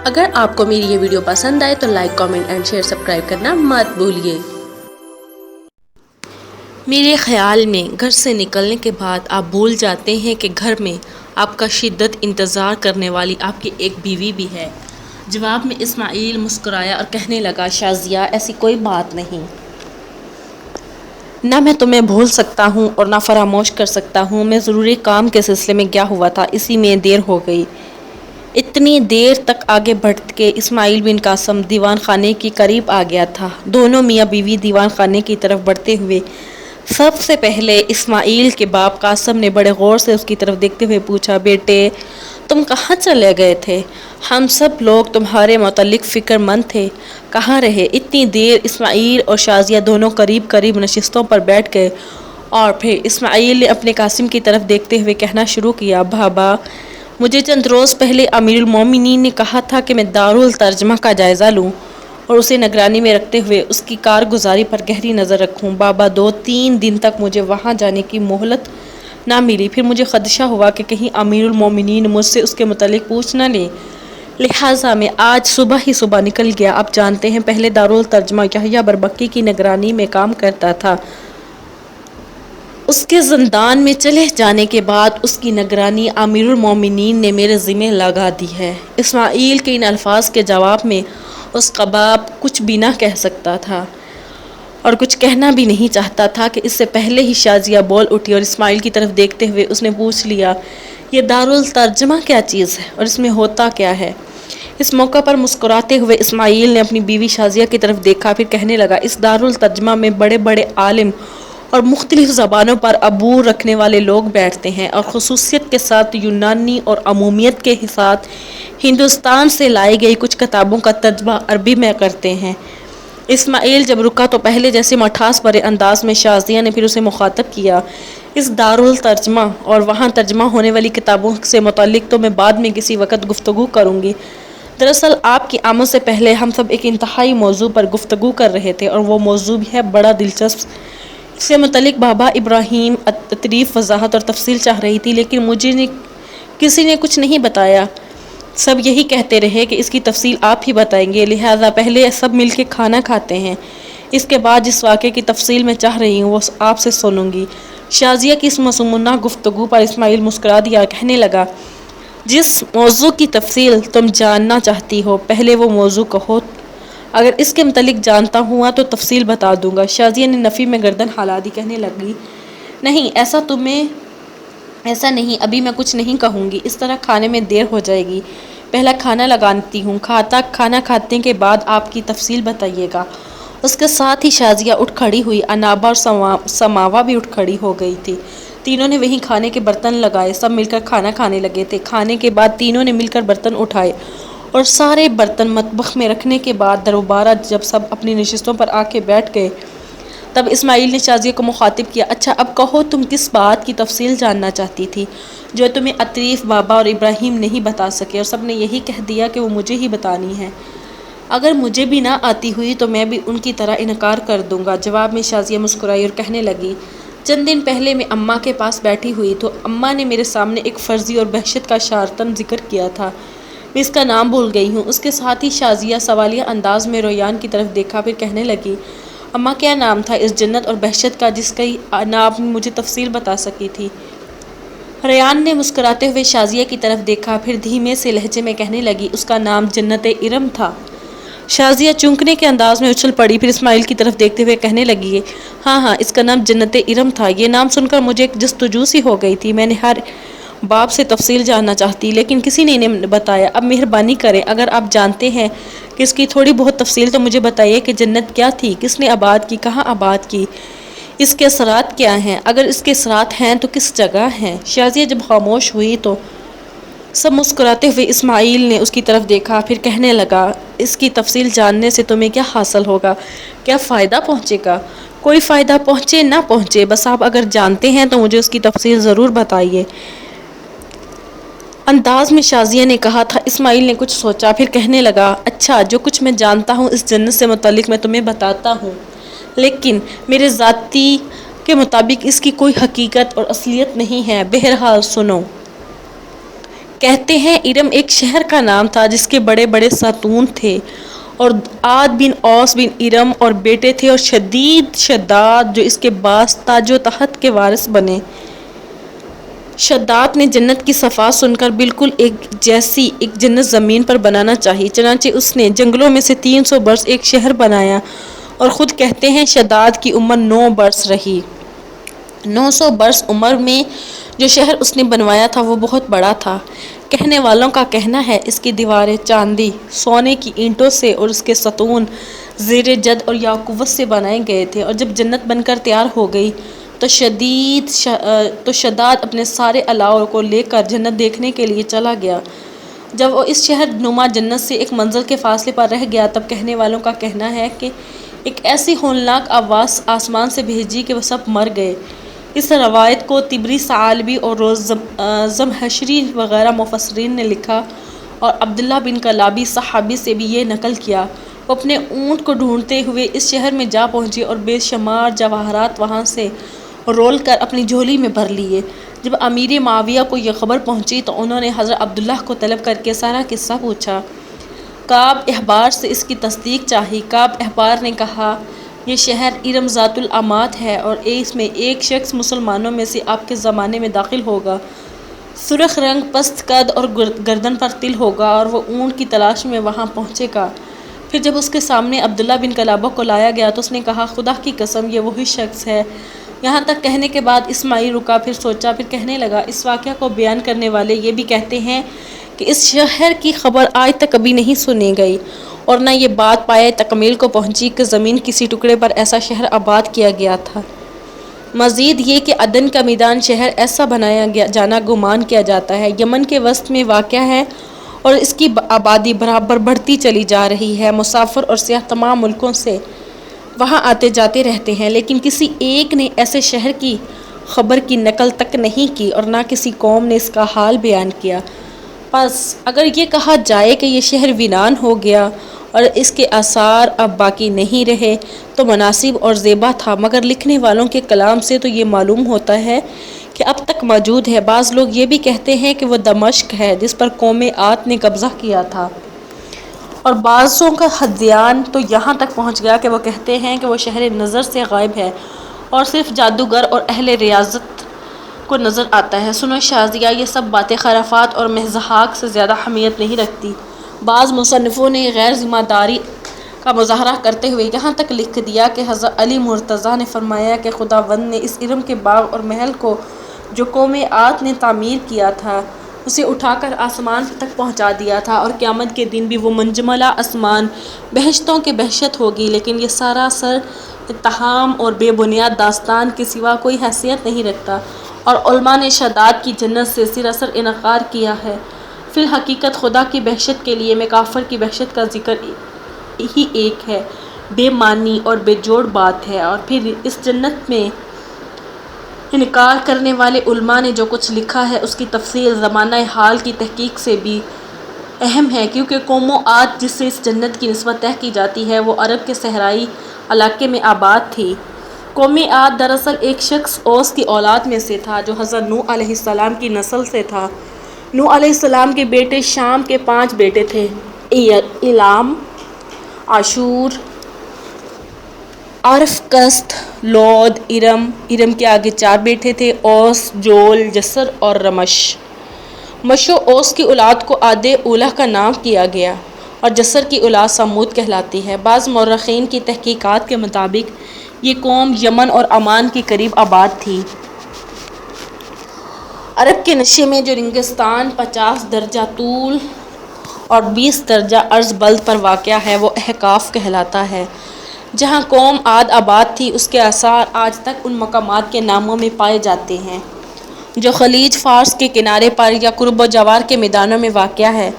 اگر آپ کو میری یہ ویڈیو پسند آئے تو like, comment and share, subscribe کرنا مت بھولیے۔ میرے خیال میں گھر سے نکلنے کے بعد آپ بھول جاتے ہیں کہ گھر میں آپ کا شدت انتظار کرنے والی آپ کی ایک بیوی بھی ہے۔ جواب میں اسماعیل مسکرایا اور کہنے لگا، شازیہ ایسی کوئی بات نہیں۔ نہ میں تمہیں بھول سکتا ہوں اور نہ فراموش کر سکتا ہوں۔ میں ضروری کام کے سلسلے میں گیا ہوا تھا، اسی میں دیر ہو گئی۔ اتنی دیر تک آگے بڑھ کے اسماعیل بن قاسم دیوان خانے کے قریب آ گیا تھا۔ دونوں میاں بیوی دیوان خانے کی طرف بڑھتے ہوئے سب سے پہلے اسماعیل کے باپ قاسم نے بڑے غور سے اس کی طرف دیکھتے ہوئے پوچھا، بیٹے تم کہاں چلے گئے تھے؟ ہم سب لوگ تمہارے متعلق فکر مند تھے، کہاں رہے اتنی دیر؟ اسماعیل اور شازیہ دونوں قریب قریب نشستوں پر بیٹھ گئے اور پھر اسماعیل نے اپنے قاسم کی طرف دیکھتے ہوئے کہنا شروع کیا، بابا مجھے چند روز پہلے امیر المومنین نے کہا تھا کہ میں دارالترجمہ کا جائزہ لوں اور اسے نگرانی میں رکھتے ہوئے اس کی کارگزاری پر گہری نظر رکھوں۔ بابا 2-3 دن تک مجھے وہاں جانے کی مہلت نہ ملی، پھر مجھے خدشہ ہوا کہ کہیں امیر المومنین مجھ سے اس کے متعلق پوچھ نہ لیں، لہٰذا میں آج صبح نکل گیا۔ آپ جانتے ہیں پہلے دارالترجمہ یحییٰ برمکی کی نگرانی میں کام کرتا تھا، اس کے زندان میں چلے جانے کے بعد اس کی نگرانی امیر المومنین نے میرے ذمہ لگا دی ہے۔ اسماعیل کے ان الفاظ کے جواب میں اس کا باپ کچھ بھی نہ کہہ سکتا تھا اور کچھ کہنا بھی نہیں چاہتا تھا کہ اس سے پہلے ہی شازیہ بول اٹھی اور اسماعیل کی طرف دیکھتے ہوئے اس نے پوچھ لیا، یہ دارالترجمہ کیا چیز ہے اور اس میں ہوتا کیا ہے؟ اس موقع پر مسکراتے ہوئے اسماعیل نے اپنی بیوی شازیہ کی طرف دیکھا، پھر کہنے لگا، اس دارالترجمہ میں بڑے بڑے عالم اور مختلف زبانوں پر عبور رکھنے والے لوگ بیٹھتے ہیں اور خصوصیت کے ساتھ یونانی اور عمومیت کے ساتھ ہندوستان سے لائی گئی کچھ کتابوں کا ترجمہ عربی میں کرتے ہیں۔ اسماعیل جب رکا تو پہلے جیسے مٹھاس بھرے انداز میں شازیہ نے پھر اسے مخاطب کیا، اس دارالترجمہ اور وہاں ترجمہ ہونے والی کتابوں سے متعلق تو میں بعد میں کسی وقت گفتگو کروں گی۔ دراصل آپ کی آمد سے پہلے ہم سب ایک انتہائی موضوع پر گفتگو کر رہے تھے اور وہ موضوع بھی ہے بڑا دلچسپ۔ اس سے متعلق بابا ابراہیم اطریف وضاحت اور تفصیل چاہ رہی تھی، لیکن مجھے کسی نے کچھ نہیں بتایا۔ سب یہی کہتے رہے کہ اس کی تفصیل آپ ہی بتائیں گے، لہٰذا پہلے سب مل کے کھانا کھاتے ہیں، اس کے بعد جس واقعے کی تفصیل میں چاہ رہی ہوں وہ آپ سے سنوں گی۔ شازیہ کی اس معصومانہ گفتگو پر اسماعیل مسکرا دیا، کہنے لگا، جس موضوع کی تفصیل تم جاننا چاہتی ہو پہلے وہ موضوع کہو، اگر اس کے متعلق جانتا ہوا تو تفصیل بتا دوں گا۔ شازیہ نے نفی میں گردن ہلا دی، کہنے لگی، نہیں ایسا نہیں، ابھی میں کچھ نہیں کہوں گی، اس طرح کھانے میں دیر ہو جائے گی، پہلا کھانا لگاتی ہوں، کھانا کھانے کے بعد آپ کی تفصیل بتائیے گا۔ اس کے ساتھ ہی شازیہ اٹھ کھڑی ہوئی، انابا اور سماوا بھی اٹھ کھڑی ہو گئی تھی۔ تینوں نے وہیں کھانے کے برتن لگائے، سب مل کر کھانا کھانے لگے تھے۔ کھانے کے بعد تینوں نے مل کر برتن اٹھائے اور سارے برتن مطبخ میں رکھنے کے بعد دوبارہ جب سب اپنی نشستوں پر آ کے بیٹھ گئے تب اسماعیل نے شازیہ کو مخاطب کیا، اچھا اب کہو تم کس بات کی تفصیل جاننا چاہتی تھی جو تمہیں اطریف بابا اور ابراہیم نہیں بتا سکے اور سب نے یہی کہہ دیا کہ وہ مجھے ہی بتانی ہے؟ اگر مجھے بھی نہ آتی ہوئی تو میں بھی ان کی طرح انکار کر دوں گا۔ جواب میں شازیہ مسکرائی اور کہنے لگی، چند دن پہلے میں اماں کے پاس بیٹھی ہوئی تو اماں نے میرے سامنے ایک فرضی اور وحشت کا شارتن ذکر کیا تھا، میں اس کا نام بھول گئی ہوں۔ اس کے ساتھ ہی شازیہ سوالیہ انداز میں ریان کی طرف دیکھا، پھر کہنے لگی، اماں کیا نام تھا اس جنت اور وحشت کا جس کی نہ آپ مجھے تفصیل بتا سکی تھی؟ ریان نے مسکراتے ہوئے شازیہ کی طرف دیکھا، پھر دھیمے سے لہجے میں کہنے لگی، اس کا نام جنت ارم تھا۔ شازیہ چونکنے کے انداز میں اچھل پڑی، پھر اسماعیل کی طرف دیکھتے ہوئے کہنے لگی، ہاں اس کا نام جنت ارم تھا۔ یہ نام سن کر مجھے ایک جستجو سی ہو گئی تھی، میں نے ہر باب سے تفصیل جاننا چاہتی لیکن کسی نے انہیں بتایا۔ اب مہربانی کریں اگر آپ جانتے ہیں کہ اس کی تھوڑی بہت تفصیل تو مجھے بتائیے کہ جنت کیا تھی، کس نے آباد کی، کہاں آباد کی، اس کے اثرات کیا ہیں، اگر اس کے اثرات ہیں تو کس جگہ ہیں؟ شازیہ جب خاموش ہوئی تو سب مسکراتے ہوئے اسماعیل نے اس کی طرف دیکھا، پھر کہنے لگا، اس کی تفصیل جاننے سے تمہیں کیا حاصل ہوگا، کیا فائدہ پہنچے گا؟ کوئی فائدہ پہنچے نہ پہنچے، بس آپ اگر جانتے ہیں تو مجھے اس کی تفصیل ضرور بتائیے، انداز میں شازیہ نے کہا تھا۔ اسماعیل نے کچھ سوچا، پھر کہنے لگا، اچھا جو کچھ میں جانتا ہوں اس جنت سے متعلق میں تمہیں بتاتا ہوں، لیکن میرے ذاتی کے مطابق اس کی کوئی حقیقت اور اصلیت نہیں ہے۔ بہرحال سنو کہتے ہیں ارم ایک شہر کا نام تھا جس کے بڑے بڑے ستون تھے، اور عاد بن اوس بن ارم اور بیٹے تھے، اور شداد جو اس کے باعث تاج و تخت کے وارث بنے۔ شداد نے جنت کی صفات سن کر بالکل ایک جیسی ایک جنت زمین پر بنانا چاہی، چنانچہ اس نے جنگلوں میں سے 300 برس ایک شہر بنایا، اور خود کہتے ہیں شداد کی عمر 9 برس رہی۔ 900 برس عمر میں جو شہر اس نے بنوایا تھا وہ بہت بڑا تھا۔ کہنے والوں کا کہنا ہے اس کی دیواریں چاندی، سونے کی اینٹوں سے اور اس کے ستون زر جد اور یاقوت سے بنائے گئے تھے، اور جب جنت بن کر تیار ہو گئی تو شداد اپنے سارے الاؤ کو لے کر جنت دیکھنے کے لیے چلا گیا۔ جب وہ اس شہر نما جنت سے ایک منزل کے فاصلے پر رہ گیا، تب کہنے والوں کا کہنا ہے کہ ایک ایسی ہولناک آواز آسمان سے بھیجی کہ وہ سب مر گئے۔ اس روایت کو طبری، ثعلبی اور زمخشری وغیرہ مفسرین نے لکھا، اور عبداللہ بن کلابی صحابی سے بھی یہ نقل کیا۔ وہ اپنے اونٹ کو ڈھونڈتے ہوئے اس شہر میں جا پہنچے اور بے شمار جواہرات وہاں سے رول کر اپنی جھولی میں بھر لیے۔ جب امیر معاویہ کو یہ خبر پہنچی تو انہوں نے حضرت عبداللہ کو طلب کر کے سارا قصہ پوچھا۔ کعب احبار سے اس کی تصدیق چاہی۔ کعب احبار نے کہا، یہ شہر ارم ذات العماد ہے، اور اس میں ایک شخص مسلمانوں میں سے آپ کے زمانے میں داخل ہوگا، سرخ رنگ، پست قد اور گردن پر تل ہوگا، اور وہ اونٹ کی تلاش میں وہاں پہنچے گا۔ پھر جب اس کے سامنے عبداللہ بن کلابہ کو لایا گیا تو اس نے کہا، خدا کی قسم یہ وہی شخص ہے۔ یہاں تک کہنے کے بعد اسماعیل رکا، پھر سوچا، پھر کہنے لگا، اس واقعہ کو بیان کرنے والے یہ بھی کہتے ہیں کہ اس شہر کی خبر آج تک کبھی نہیں سنی گئی، اور نہ یہ بات پایۂ تکمیل کو پہنچی کہ زمین کسی ٹکڑے پر ایسا شہر آباد کیا گیا تھا۔ مزید یہ کہ عدن کا میدان شہر ایسا بنایا جانا گمان کیا جاتا ہے، یمن کے وسط میں واقع ہے، اور اس کی آبادی برابر بڑھتی چلی جا رہی ہے۔ مسافر اور سیاح تمام ملکوں سے وہاں آتے جاتے رہتے ہیں، لیکن کسی ایک نے ایسے شہر کی خبر کی نقل تک نہیں کی، اور نہ کسی قوم نے اس کا حال بیان کیا۔ پس اگر یہ کہا جائے کہ یہ شہر ویران ہو گیا اور اس کے آثار اب باقی نہیں رہے تو مناسب اور زیبا تھا، مگر لکھنے والوں کے کلام سے تو یہ معلوم ہوتا ہے کہ اب تک موجود ہے۔ بعض لوگ یہ بھی کہتے ہیں کہ وہ دمشق ہے جس پر قوم عاد نے قبضہ کیا تھا، اور بعضوں کا ہذیان تو یہاں تک پہنچ گیا کہ وہ کہتے ہیں کہ وہ شہر نظر سے غائب ہے اور صرف جادوگر اور اہل ریاضت کو نظر آتا ہے۔ سنو شازیہ، یہ سب باتیں خرافات اور محض سے زیادہ اہمیت نہیں رکھتی۔ بعض مصنفوں نے غیر ذمہ داری کا مظاہرہ کرتے ہوئے یہاں تک لکھ دیا کہ حضرت علی مرتضیٰ نے فرمایا کہ خداوند نے اس ارم کے باغ اور محل کو جو قوم عاد نے تعمیر کیا تھا اسے اٹھا کر آسمان تک پہنچا دیا تھا، اور قیامت کے دن بھی وہ منجملہ آسمان بہشتوں کے بہشت ہوگی، لیکن یہ سراسر اتہام اور بے بنیاد داستان کے سوا کوئی حیثیت نہیں رکھتا، اور علماء نے شداد کی جنت سے سراسر انکار کیا ہے۔ فی الحقیقت خدا کی بہشت کے لیے میں کافر کی بہشت کا ذکر ہی ایک ہے، بے معنی اور بے جوڑ بات ہے۔ اور پھر اس جنت میں انکار کرنے والے علماء نے جو کچھ لکھا ہے اس کی تفصیل زمانہ حال کی تحقیق سے بھی اہم ہے، کیونکہ قوم عاد جس سے اس جنت کی نسبت طے کی جاتی ہے وہ عرب کے صحرائی علاقے میں آباد تھی۔ قوم عاد دراصل ایک شخص اوس کی اولاد میں سے تھا جو حضرت نوح علیہ السلام کی نسل سے تھا۔ نوح علیہ السلام کے بیٹے شام کے 5 بیٹے تھے: ایلام، عاشور، ارفکسد، لود، ارم۔ ارم کے آگے 4 بیٹے تھے: اوس، جول، جسر اور رمش۔ مش و اوس کی اولاد کو عاد اولیٰ کا نام کیا گیا، اور جسر کی اولاد سمود کہلاتی ہے۔ بعض مورخین کی تحقیقات کے مطابق یہ قوم یمن اور عمان کے قریب آباد تھی۔ عرب کے نقشے میں جو ریگستان 50 درجہ طول اور 20 درجہ عرض بلد پر واقع ہے وہ احقاف کہلاتا ہے۔ جہاں قوم عاد آباد تھی اس کے آثار آج تک ان مقامات کے ناموں میں پائے جاتے ہیں جو خلیج فارس کے کنارے پر یا قرب و جوار کے میدانوں میں واقع ہے۔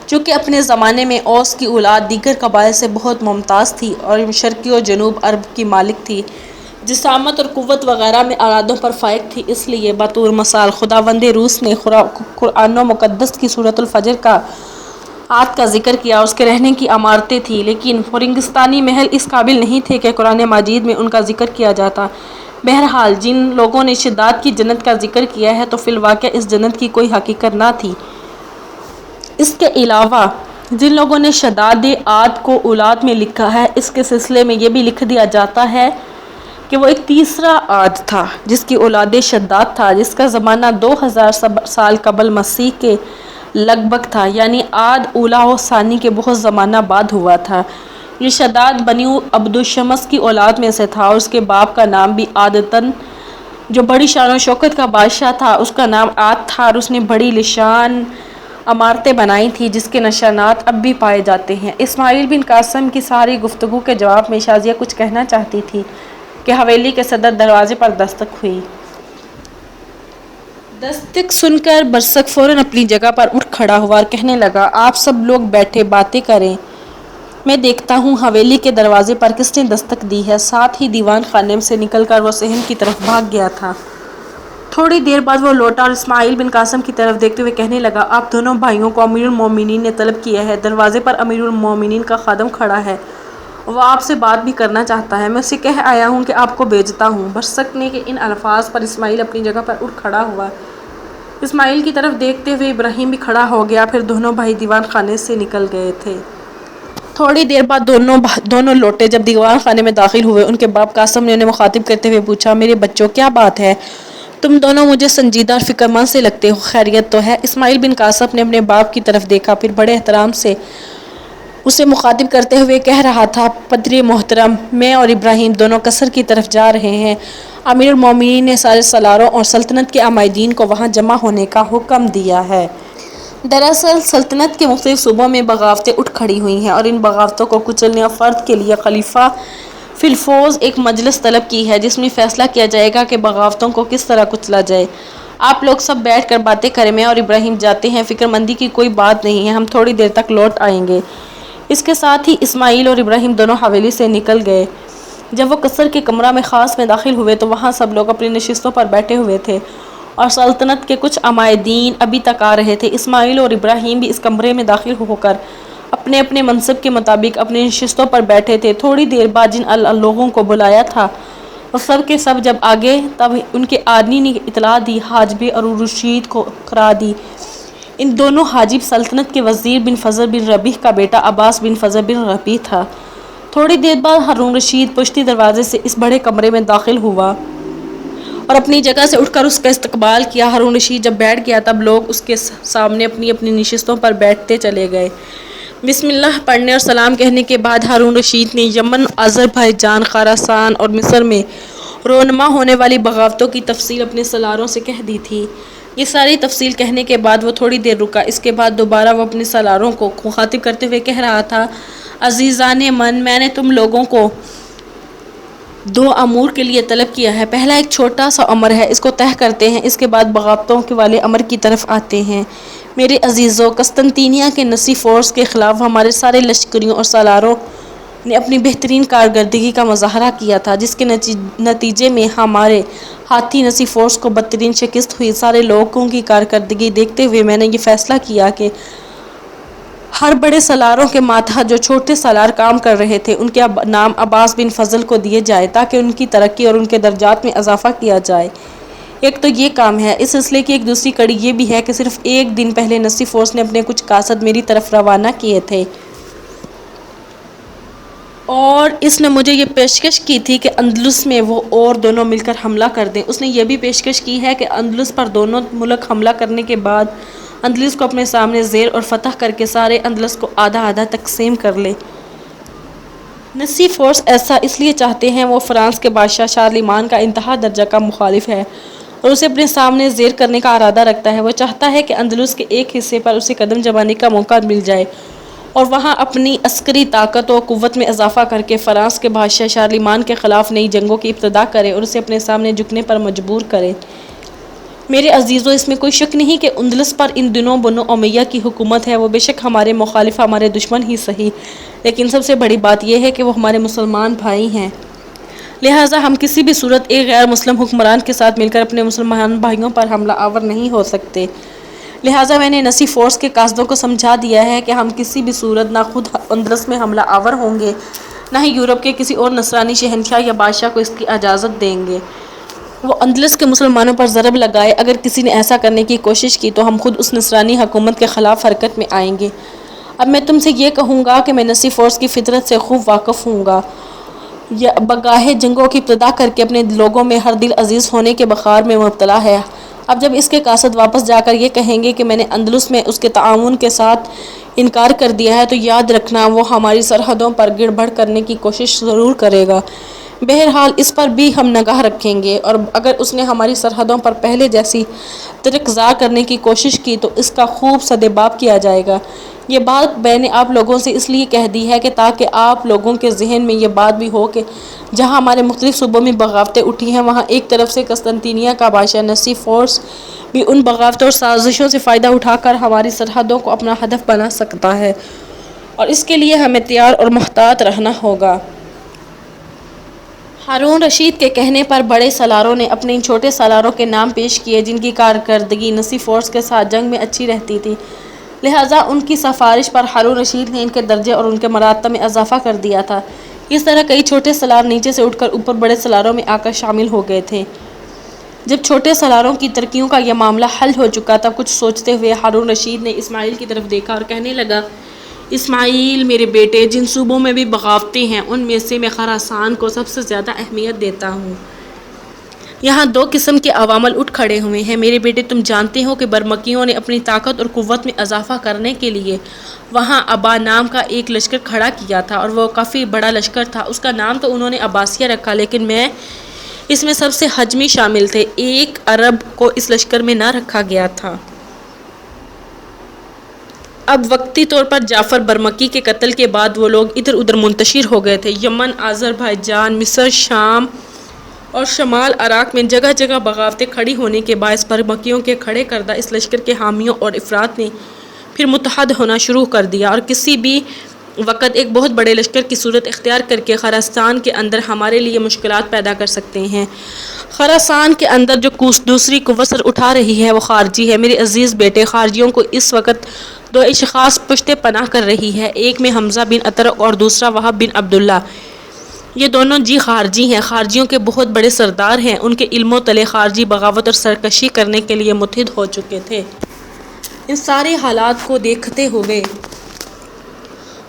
چونکہ اپنے زمانے میں اوس کی اولاد دیگر قبائل سے بہت ممتاز تھی اور مشرقی و جنوب عرب کی مالک تھی، جسامت اور قوت وغیرہ میں ارادوں پر فائق تھی، اس لیے بطور مثال خداوند روس نے قرآن مقدس کی سورۃ الفجر کا عاد کا ذکر کیا اور اس کے رہنے کی عمارتیں تھیں، لیکن وہ ریگستانی محل اس قابل نہیں تھے کہ قرآن مجید میں ان کا ذکر کیا جاتا۔ بہرحال جن لوگوں نے شداد کی جنت کا ذکر کیا ہے تو فی الواقع اس جنت کی کوئی حقیقت نہ تھی۔ اس کے علاوہ جن لوگوں نے شداد عاد کو اولاد میں لکھا ہے، اس کے سلسلے میں یہ بھی لکھ دیا جاتا ہے کہ وہ ایک تیسرا عاد تھا جس کی اولاد شداد تھا، جس کا زمانہ 2000 سال قبل مسیح کے لگ بھگ تھا، یعنی عاد اولا و ثانی کے بہت زمانہ بعد ہوا تھا۔ یہ شداد بنی عبدالشمس کی اولاد میں سے تھا اور اس کے باپ کا نام بھی عادتاً جو بڑی شان و شوکت کا بادشاہ تھا، اس کا نام عاد تھا اور اس نے بڑی لشان عمارتیں بنائی تھی جس کے نشانات اب بھی پائے جاتے ہیں۔ اسماعیل بن قاسم کی ساری گفتگو کے جواب میں شازیہ کچھ کہنا چاہتی تھی کہ حویلی کے صدر دروازے پر دستک ہوئی۔ دستک سن کر برسک فوراً اپنی جگہ پر اٹھ کھڑا ہوا اور کہنے لگا، آپ سب لوگ بیٹھے باتیں کریں، میں دیکھتا ہوں حویلی کے دروازے پر کس نے دستک دی ہے۔ ساتھ ہی دیوان خانے سے نکل کر وہ صحن کی طرف بھاگ گیا تھا۔ تھوڑی دیر بعد وہ لوٹا اور اسماعیل بن قاسم کی طرف دیکھتے ہوئے کہنے لگا، آپ دونوں بھائیوں کو امیر المومنین نے طلب کیا ہے۔ دروازے پر امیر المومنین کا خادم کھڑا ہے، وہ آپ سے بات بھی کرنا چاہتا ہے، میں اسے کہہ آیا ہوں کہ آپ کو بھیجتا ہوں۔ برسک نے کہ ان الفاظ پر اسماعیل اپنی جگہ پر اٹھ کھڑا ہوا۔ اسماعیل کی طرف دیکھتے ہوئے ابراہیم بھی کھڑا ہو گیا، پھر دونوں بھائی دیوان خانے سے نکل گئے تھے۔ تھوڑی دیر بعد دونوں لوٹے جب دیوان خانے میں داخل ہوئے، ان کے باپ قاسم نے انہیں مخاطب کرتے ہوئے پوچھا، میرے بچوں کیا بات ہے؟ تم دونوں مجھے سنجیدہ اور فکر مند سے لگتے ہو، خیریت تو ہے؟ اسماعیل بن قاسم نے اپنے باپ کی طرف دیکھا، پھر بڑے احترام سے اسے مخاطب کرتے ہوئے کہہ رہا تھا، پدری محترم، میں اور ابراہیم دونوں قصر کی طرف جا رہے ہیں۔ امیر المومنین نے سارے سالاروں اور سلطنت کے عمائدین کو وہاں جمع ہونے کا حکم دیا ہے۔ دراصل سلطنت کے مختلف صوبوں میں بغاوتیں اٹھ کھڑی ہوئی ہیں اور ان بغاوتوں کو کچلنے اور فرد کے لیے خلیفہ فی الفوز ایک مجلس طلب کی ہے جس میں فیصلہ کیا جائے گا کہ بغاوتوں کو کس طرح کچلا جائے۔ آپ لوگ سب بیٹھ کر باتیں کریں، میں اور ابراہیم جاتے ہیں، فکر مندی کی کوئی بات نہیں ہے، ہم تھوڑی دیر تک لوٹ آئیں گے۔ اس کے ساتھ ہی اسماعیل اور ابراہیم دونوں حویلی سے نکل گئے۔ جب وہ قصر کے کمرہ میں خاص میں داخل ہوئے تو وہاں سب لوگ اپنی نشستوں پر بیٹھے ہوئے تھے اور سلطنت کے کچھ عمائدین ابھی تک آ رہے تھے۔ اسماعیل اور ابراہیم بھی اس کمرے میں داخل ہو کر اپنے اپنے منصب کے مطابق اپنی نشستوں پر بیٹھے تھے۔ تھوڑی دیر بعد جن لوگوں کو بلایا تھا وہ سب کے سب جب آگے تب ان کے آدمی نے اطلاع دی، حاجب ہارون رشید کو کرا دی۔ ان دونوں حاجب سلطنت کے وزیر بن فضل بن ربیع کا بیٹا عباس بن فضل بن ربیع تھا۔ تھوڑی دیر بعد ہارون رشید پشتی دروازے سے اس بڑے کمرے میں داخل ہوا اور اپنی جگہ سے اٹھ کر اس کا استقبال کیا۔ ہارون رشید جب بیٹھ گیا تب لوگ اس کے سامنے اپنی اپنی نشستوں پر بیٹھتے چلے گئے۔ بسم اللہ پڑھنے اور سلام کہنے کے بعد ہارون رشید نے یمن، آذربائیجان، خراسان اور مصر میں رونما ہونے والی بغاوتوں کی تفصیل اپنے سالاروں سے کہہ دی تھی۔ یہ ساری تفصیل کہنے کے بعد وہ تھوڑی دیر رکا۔ اس کے بعد دوبارہ وہ اپنے سالاروں کو مخاطب کرتے ہوئے کہہ رہا تھا، عزیزان من، میں نے تم لوگوں کو دو امور کے لیے طلب کیا ہے۔ پہلا ایک چھوٹا سا امر ہے، اس کو طے کرتے ہیں، اس کے بعد بغاوتوں والے امر کی طرف آتے ہیں۔ میرے عزیزو، قسطنطینیہ کے نسی فورس کے خلاف ہمارے سارے لشکریوں اور سالاروں نے اپنی بہترین کارکردگی کا مظاہرہ کیا تھا، جس کے نتیجے میں ہمارے ہاتھی نسی فورس کو بدترین شکست ہوئی۔ سارے لوگوں کی کارکردگی دیکھتے ہوئے میں نے یہ فیصلہ کیا کہ ہر بڑے سالاروں کے ماتحت جو چھوٹے سالار کام کر رہے تھے ان کے نام عباس بن فضل کو دیے جائے تاکہ ان کی ترقی اور ان کے درجات میں اضافہ کیا جائے۔ ایک تو یہ کام ہے۔ اس سلسلے کی ایک دوسری کڑی یہ بھی ہے کہ صرف ایک دن پہلے نسی فورس نے اپنے کچھ قاصد میری طرف روانہ کیے تھے اور اس نے مجھے یہ پیشکش کی تھی کہ اندلس میں وہ اور دونوں مل کر حملہ کر دیں۔ اس نے یہ بھی پیشکش کی ہے کہ اندلس پر دونوں ملک حملہ کرنے کے بعد اندلس کو اپنے سامنے زیر اور فتح کر کے سارے اندلس کو آدھا آدھا تقسیم کر لے۔ نسی فورس ایسا اس لیے چاہتے ہیں، وہ فرانس کے بادشاہ شارلیمان کا انتہا درجہ کا مخالف ہے اور اسے اپنے سامنے زیر کرنے کا ارادہ رکھتا ہے۔ وہ چاہتا ہے کہ اندلس کے ایک حصے پر اسے قدم جمانے کا موقع مل جائے اور وہاں اپنی عسکری طاقت و قوت میں اضافہ کر کے فرانس کے بادشاہ شارلیمان کے خلاف نئی جنگوں کی ابتدا کرے اور اسے اپنے سامنے جھکنے پر مجبور کرے۔ میرے عزیزو، اس میں کوئی شک نہیں کہ اندلس پر ان دنوں بنو امیہ کی حکومت ہے۔ وہ بے شک ہمارے مخالف، ہمارے دشمن ہی صحیح، لیکن سب سے بڑی بات یہ ہے کہ وہ ہمارے مسلمان بھائی ہیں، لہٰذا ہم کسی بھی صورت ایک غیر مسلم حکمران کے ساتھ مل کر اپنے مسلمان بھائیوں پر حملہ آور نہیں ہو سکتے۔ لہٰذا میں نے نسی فورس کے قاصدوں کو سمجھا دیا ہے کہ ہم کسی بھی صورت نہ خود اندلس میں حملہ آور ہوں گے، نہ ہی یورپ کے کسی اور نصرانی شہنشاہ یا بادشاہ کو اس کی اجازت دیں گے۔ وہ اندلس کے مسلمانوں پر ضرب لگائے، اگر کسی نے ایسا کرنے کی کوشش کی تو ہم خود اس نصرانی حکومت کے خلاف حرکت میں آئیں گے۔ اب میں تم سے یہ کہوں گا کہ میں نسی فورس کی فطرت سے خوب واقف ہوں گا۔ بگاہے جنگوں کی ابتدا کر کے اپنے لوگوں میں ہر دل عزیز ہونے کے بخار میں مبتلا ہے۔ اب جب اس کے قاصد واپس جا کر یہ کہیں گے کہ میں نے اندلس میں اس کے تعاون کے ساتھ انکار کر دیا ہے، تو یاد رکھنا وہ ہماری سرحدوں پر گڑبڑ کرنے کی کوشش ضرور کرے گا۔ بہرحال اس پر بھی ہم نگاہ رکھیں گے، اور اگر اس نے ہماری سرحدوں پر پہلے جیسی ترکزار کرنے کی کوشش کی تو اس کا خوب سدباب کیا جائے گا۔ یہ بات میں نے آپ لوگوں سے اس لیے کہہ دی ہے کہ تاکہ آپ لوگوں کے ذہن میں یہ بات بھی ہو کہ جہاں ہمارے مختلف صوبوں میں بغاوتیں اٹھی ہیں، وہاں ایک طرف سے قسطنطنیہ کا بادشاہ نسی فورس بھی ان بغاوتوں اور سازشوں سے فائدہ اٹھا کر ہماری سرحدوں کو اپنا ہدف بنا سکتا ہے، اور اس کے لیے ہمیں تیار اور محتاط رہنا ہوگا۔ ہارون رشید کے کہنے پر بڑے سالاروں نے اپنے ان چھوٹے سالاروں کے نام پیش کیے جن کی کارکردگی نسی فورس کے ساتھ جنگ میں اچھی رہتی تھی، لہٰذا ان کی سفارش پر ہارون رشید نے ان کے درجے اور ان کے مراتب میں اضافہ کر دیا تھا۔ اس طرح کئی چھوٹے سالار نیچے سے اٹھ کر اوپر بڑے سالاروں میں آ کر شامل ہو گئے تھے۔ جب چھوٹے سالاروں کی ترقیوں کا یہ معاملہ حل ہو چکا تب کچھ سوچتے ہوئے ہارون رشید نے اسماعیل کی طرف دیکھا اور کہنے لگا، اسماعیل میرے بیٹے، جن صوبوں میں بھی بغاوتیں ہیں ان میں سے میں خراسان کو سب سے زیادہ اہمیت دیتا ہوں۔ یہاں دو قسم کے عوامل اٹھ کھڑے ہوئے ہیں میرے بیٹے، تم جانتے ہو کہ برمکیوں نے اپنی طاقت اور قوت میں اضافہ کرنے کے لیے وہاں ابا نام کا ایک لشکر کھڑا کیا تھا، اور وہ کافی بڑا لشکر تھا۔ اس کا نام تو انہوں نے عباسیہ رکھا، لیکن اس میں سب سے حجمی شامل تھے، ایک عرب کو اس لشکر میں نہ رکھا گیا تھا۔ اب وقتی طور پر جعفر برمکی کے قتل کے بعد وہ لوگ ادھر ادھر منتشر ہو گئے تھے۔ یمن، آذربائیجان، مصر، شام اور شمال عراق میں جگہ جگہ بغاوتیں کھڑی ہونے کے باعث برمکیوں کے کھڑے کردہ اس لشکر کے حامیوں اور افراد نے پھر متحد ہونا شروع کر دیا، اور کسی بھی وقت ایک بہت بڑے لشکر کی صورت اختیار کر کے خراسان کے اندر ہمارے لیے مشکلات پیدا کر سکتے ہیں۔ خراسان کے اندر جو دوسری قوت سر اٹھا رہی ہے وہ خارجی ہے۔ میرے عزیز بیٹے، خارجیوں کو اس وقت دو اشخاص پشت پناہ کر رہی ہے، ایک میں حمزہ بن اطرق اور دوسرا وہب بن عبداللہ۔ یہ دونوں خارجی ہیں، خارجیوں کے بہت بڑے سردار ہیں، ان کے علم و تلے خارجی بغاوت اور سرکشی کرنے کے لیے متحد ہو چکے تھے۔ ان سارے حالات کو دیکھتے ہوئے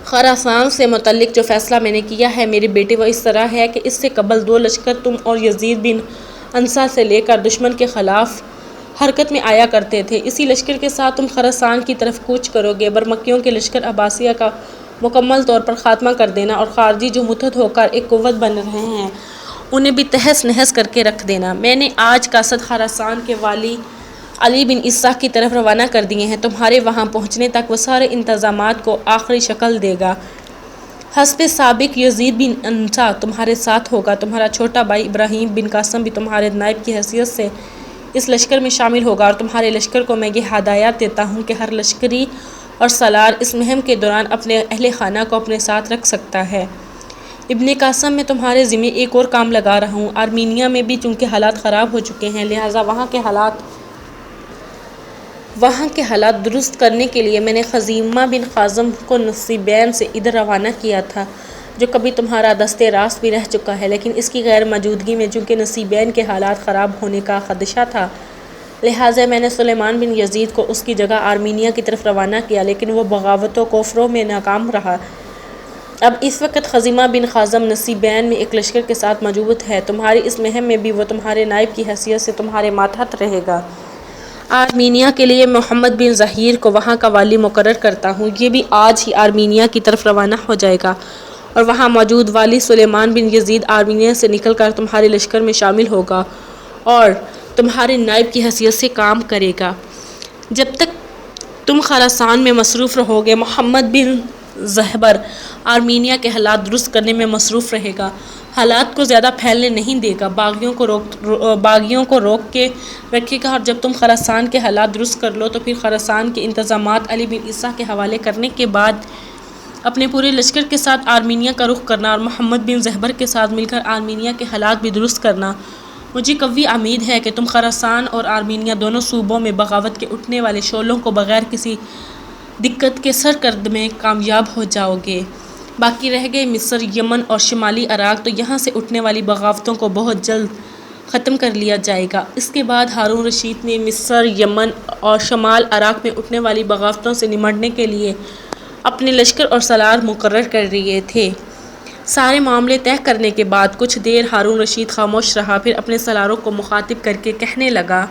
خراسان سے متعلق جو فیصلہ میں نے کیا ہے میرے بیٹے وہ اس طرح ہے کہ اس سے قبل دو لشکر تم اور یزید بن انصا سے لے کر دشمن کے خلاف حرکت میں آیا کرتے تھے، اسی لشکر کے ساتھ تم خراسان کی طرف کوچ کرو گے، برمکیوں کے لشکر عباسیہ کا مکمل طور پر خاتمہ کر دینا، اور خارجی جو متحد ہو کر ایک قوت بن رہے ہیں انہیں بھی تہس نہس کر کے رکھ دینا۔ میں نے آج قاصد خراسان کے والی علی بن عیسیٰ کی طرف روانہ کر دیے ہیں، تمہارے وہاں پہنچنے تک وہ سارے انتظامات کو آخری شکل دے گا۔ حسب سابق یزید بن انصا تمہارے ساتھ ہوگا، تمہارا چھوٹا بھائی ابراہیم بن قاسم بھی تمہارے نائب کی حیثیت سے اس لشکر میں شامل ہوگا، اور تمہارے لشکر کو میں یہ ہدایت دیتا ہوں کہ ہر لشکری اور سالار اس مہم کے دوران اپنے اہل خانہ کو اپنے ساتھ رکھ سکتا ہے۔ ابن قاسم میں تمہارے ذمہ ایک اور کام لگا رہا ہوں۔ آرمینیا میں بھی چونکہ حالات خراب ہو چکے ہیں، لہٰذا وہاں کے حالات درست کرنے کے لیے میں نے خزیمہ بن خازم کو نصیبین سے ادھر روانہ کیا تھا، جو کبھی تمہارا دست راست بھی رہ چکا ہے، لیکن اس کی غیر موجودگی میں چونکہ نصیبین کے حالات خراب ہونے کا خدشہ تھا، لہٰذا میں نے سلیمان بن یزید کو اس کی جگہ آرمینیا کی طرف روانہ کیا، لیکن وہ بغاوت و کفروں میں ناکام رہا۔ اب اس وقت خزیمہ بن خازم نصیبین میں ایک لشکر کے ساتھ موجود ہے، تمہاری اس مہم میں بھی وہ تمہارے نائب کی حیثیت سے تمہارے ماتحت رہے گا۔ آرمینیا کے لیے محمد بن ظہیر کو وہاں کا والی مقرر کرتا ہوں، یہ بھی آج ہی آرمینیا کی طرف روانہ ہو جائے گا، اور وہاں موجود والی سلیمان بن یزید آرمینیا سے نکل کر تمہارے لشکر میں شامل ہوگا اور تمہارے نائب کی حیثیت سے کام کرے گا۔ جب تک تم خراسان میں مصروف رہو گے، محمد بن زہبر آرمینیا کے حالات درست کرنے میں مصروف رہے گا، حالات کو زیادہ پھیلنے نہیں دے گا، باغیوں کو روک کے رکھے گا، اور جب تم خراسان کے حالات درست کر لو تو پھر خراسان کے انتظامات علی بن عیسیٰ کے حوالے کرنے کے بعد اپنے پورے لشکر کے ساتھ آرمینیا کا رخ کرنا، اور محمد بن زہبر کے ساتھ مل کر آرمینیا کے حالات بھی درست کرنا۔ مجھے قوی امید ہے کہ تم خراسان اور آرمینیا دونوں صوبوں میں بغاوت کے اٹھنے والے شعلوں کو بغیر کسی دقت کے سر کرنے میں کامیاب ہو جاؤ گے۔ باقی رہ گئے مصر، یمن اور شمالی عراق، تو یہاں سے اٹھنے والی بغاوتوں کو بہت جلد ختم کر لیا جائے گا۔ اس کے بعد ہارون رشید نے مصر، یمن اور شمال عراق میں اٹھنے والی بغاوتوں سے نمٹنے کے لیے اپنے لشکر اور سالار مقرر کر لیے تھے۔ سارے معاملے طے کرنے کے بعد کچھ دیر ہارون رشید خاموش رہا، پھر اپنے سالاروں کو مخاطب کر کے کہنے لگا